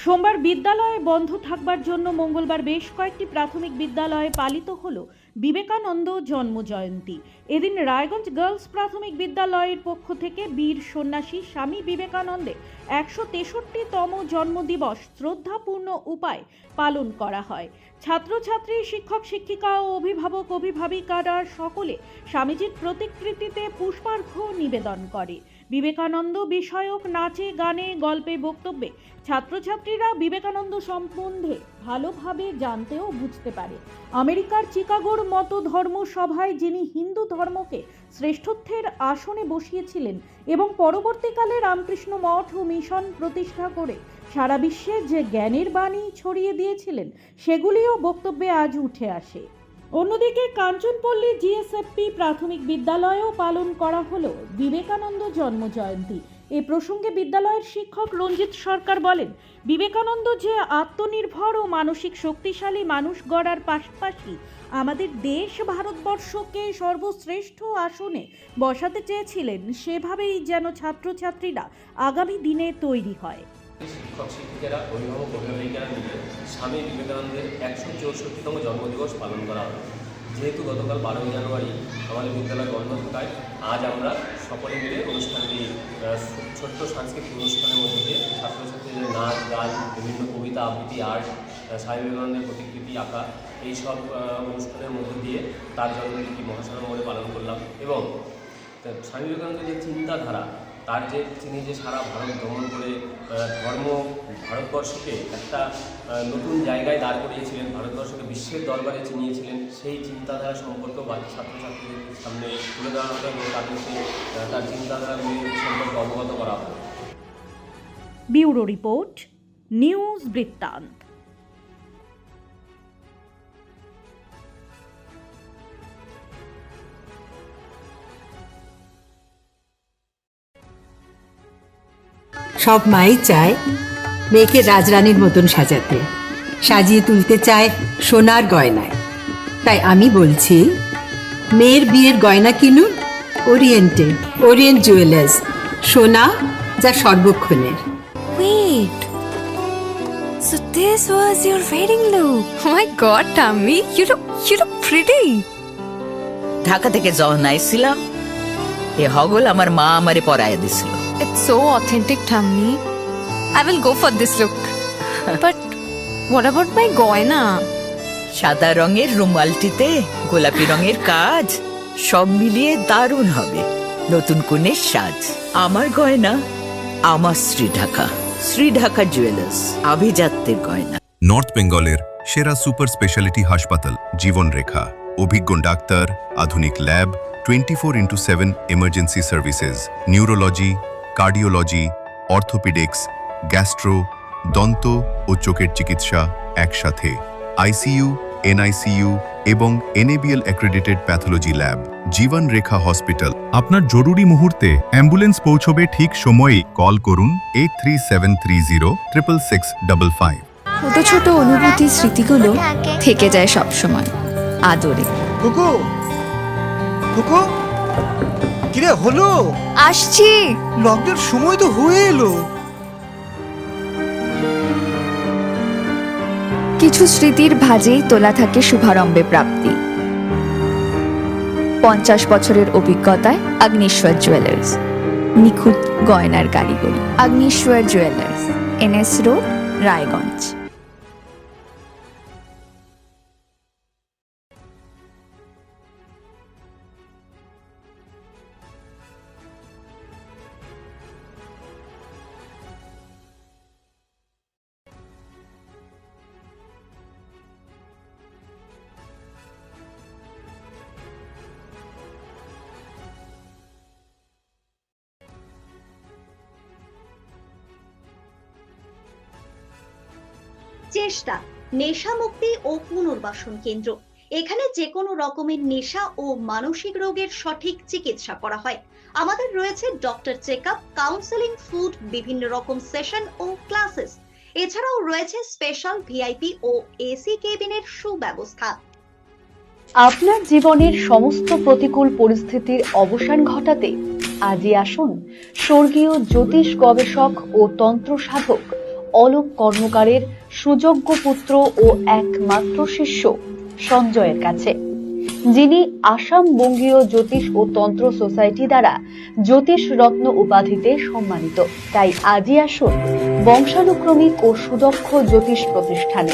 সোমবার বিদ্যালয়ে বন্ধ থাকবার জন্য মঙ্গলবার বেশ কয়েকটি প্রাথমিক বিদ্যালয়ে পালিত হলো বিবেকানন্দ জন্মজয়ন্তী। এদিন রায়গঞ্জ গার্লস প্রাথমিক বিদ্যালয়ের পক্ষ থেকে বীর সন্ন্যাসী স্বামী বিবেকানন্দের 163তম জন্মদিবস শ্রদ্ধাপূর্ণ উপায়ে পালন করা হয়। ছাত্রছাত্রী, শিক্ষক শিক্ষিকা ও অভিভাবক অভিভাবিকারা সকলে স্বামীজির প্রতিকৃতিতে পুষ্পার্ঘ্য নিবেদন করে। বিবেকানন্দ বিষয়ক নাচে, গানে, গল্পে, বক্তব্যে ছাত্রছাত্রীরা বিবেকানন্দ সম্বন্ধে ভালোভাবে জানতে ও বুঝতে পারে। আমেরিকার চিকাগোর মতো ধর্মসভায় যিনি হিন্দু ধর্মকে শ্রেষ্ঠত্বের আসনে বসিয়েছিলেন এবং পরবর্তীকালে রামকৃষ্ণ মঠ ও মিশন প্রতিষ্ঠা করে সারা বিশ্বে যে জ্ঞানের বাণী ছড়িয়ে দিয়েছিলেন, সেগুলিও বক্তব্যে আজ উঠে আসে। অন্যদিকে কাঞ্চনপল্লী জিএসএফপি প্রাথমিক বিদ্যালয়েও পালন করা হলো বিবেকানন্দ জন্মজয়ন্তী। এ প্রসঙ্গে বিদ্যালয়ের শিক্ষক রঞ্জিত সরকার বলেন, বিবেকানন্দ যে আত্মনির্ভর ও মানসিক শক্তিশালী মানুষ গড়ার পাশাপাশি আমাদের দেশ ভারতবর্ষকে সর্বশ্রেষ্ঠ আসনে বসাতে চেয়েছিলেন, সেভাবেই যেন ছাত্রছাত্রীরা আগামী দিনে তৈরি হয়। শিক্ষক শিক্ষিকারা, অভিভাবক অভিভাবিকারা মিলে স্বামী বিবেকানন্দের 164তম জন্মদিবস পালন করা হয়। যেহেতু গতকাল 12ই জানুয়ারি আমাদের বিদ্যালয় বন্ধ থাকায় আজ আমরা সকলে মিলে অনুষ্ঠানটি ছোট্ট সাংস্কৃতিক অনুষ্ঠানের মধ্যে দিয়ে ছাত্রছাত্রীদের নাচ, গান, বিভিন্ন কবিতা, আবৃত্তি, আর্ট, স্বামী বিবেকানন্দের প্রতিকৃতি আঁকা, এইসব অনুষ্ঠানের মধ্যে দিয়ে তার জন্মদিনটি মহাসমারোহে পালন করলাম। এবং স্বামী বিবেকানন্দের যে চিন্তাধারা, তার যে তিনি যে সারা ভারত ভ্রমণ করে ভারতবর্ষকে একটা নতুন জায়গায় দাঁড় করিয়েছিলেন, ভারতবর্ষকে বিশ্বের দরবারে চিনিয়েছিলেন, সেই চিন্তাধারা সম্পর্কে ছাত্রছাত্রীদের সামনে তুলে ধরা হতো এবং তাদেরকে তার চিন্তাধারাগুলি সম্পর্কে অবগত করা হতো। ব্যুরো রিপোর্ট, নিউজ বৃত্তান্ত। সব মাই চায় মেয়েকে রাজরানীর মতন সাজাতে, সাজিয়ে তুলতে চায় সোনার গয়নায়। তাই আমি বলছি, মেয়ের বিয়ের গয়না কিনুন ওরিয়েন্ট জুয়েলার্স, সোনা যা সর্বক্ষণের। Wait, so this was your wedding look? Oh my God, Tammy, you look pretty. Dhaka থেকে যখন আইছিলাম, এ হগল আমার মা আমারে পরাইয়া দিছিল। It's so authentic, Tammy. I will go for this look. But what about my goina? সাদা রঙের রুমালটিতে গোলাপি রঙের কাজ, সব মিলিয়ে দারুণ হবে নতুন কনের সাজ। আমার গয়না আমার শ্রীঢাকা জুয়েলার্স, আভিজাত্যের গয়না। নর্থ বেঙ্গলের সেরা সুপার স্পেশালিটি হাসপাতাল জীবনরেখা, অভিজ্ঞ ডাক্তার, আধুনিক lab, 24x7 emergency services, neurology, cardiology, orthopaedics, gastro, দন্ত ও চোখের চিকিৎসা একসাথে, আইসিইউ, এনআইসিইউ এবং NABL অ্যাক্রেডিটেড প্যাথোলজি ল্যাব। জীবন রেখা হসপিটাল। আপনার জরুরি মুহূর্তে অ্যাম্বুলেন্স পৌঁছবে ঠিক সময়েই। কল করুন 8373066555। ছোট ছোট অনুভূতি, স্মৃতিগুলো থেকে যায় সব সময় আদরে। কোকো কিরে হলো? আসছি। লকডাউন সময় তো হয়ে এলো। কিছু স্মৃতির ভাজেই তোলা থাকে শুভারম্ভে প্রাপ্তি। 50 বছরের অভিজ্ঞতায় আগ্নেশ্বর জুয়েলার্স, নিখুঁত গয়নার কারিগরি। Agneshwar jewellers, NS road, Raiganj. চেষ্টা নেশা মুক্তি ও পুনর্বাসন কেন্দ্র। এখানে যে কোনো রকমের নেশা ও মানসিক রোগের সঠিক চিকিৎসা করা হয়। আমাদের রয়েছে ডক্টর চেকআপ, কাউন্সেলিং, ফুড, বিভিন্ন রকম সেশন ও ক্লাসেস। এছাড়াও রয়েছে স্পেশাল ভিআইপি ও এসি কেবিনের সুব্যবস্থা। আপনার জীবনের সমস্ত প্রতিকূল পরিস্থিতির অবসান ঘটাতে আজই আসুন স্বর্গীয় জ্যোতিষ গবেষক ও তন্ত্র সাধক অলোক কর্মকারের সুযোগ্য পুত্র ও একমাত্র শিষ্য সঞ্জয়ের কাছে, যিনি আসাম বঙ্গীয় জ্যোতিষ ও তন্ত্র সোসাইটি দ্বারা জ্যোতিষ রত্ন উপাধিতে সম্মানিত। তাই আজই আসুন বংশানুক্রমিক ও সুদক্ষ জ্যোতিষ প্রতিষ্ঠানে।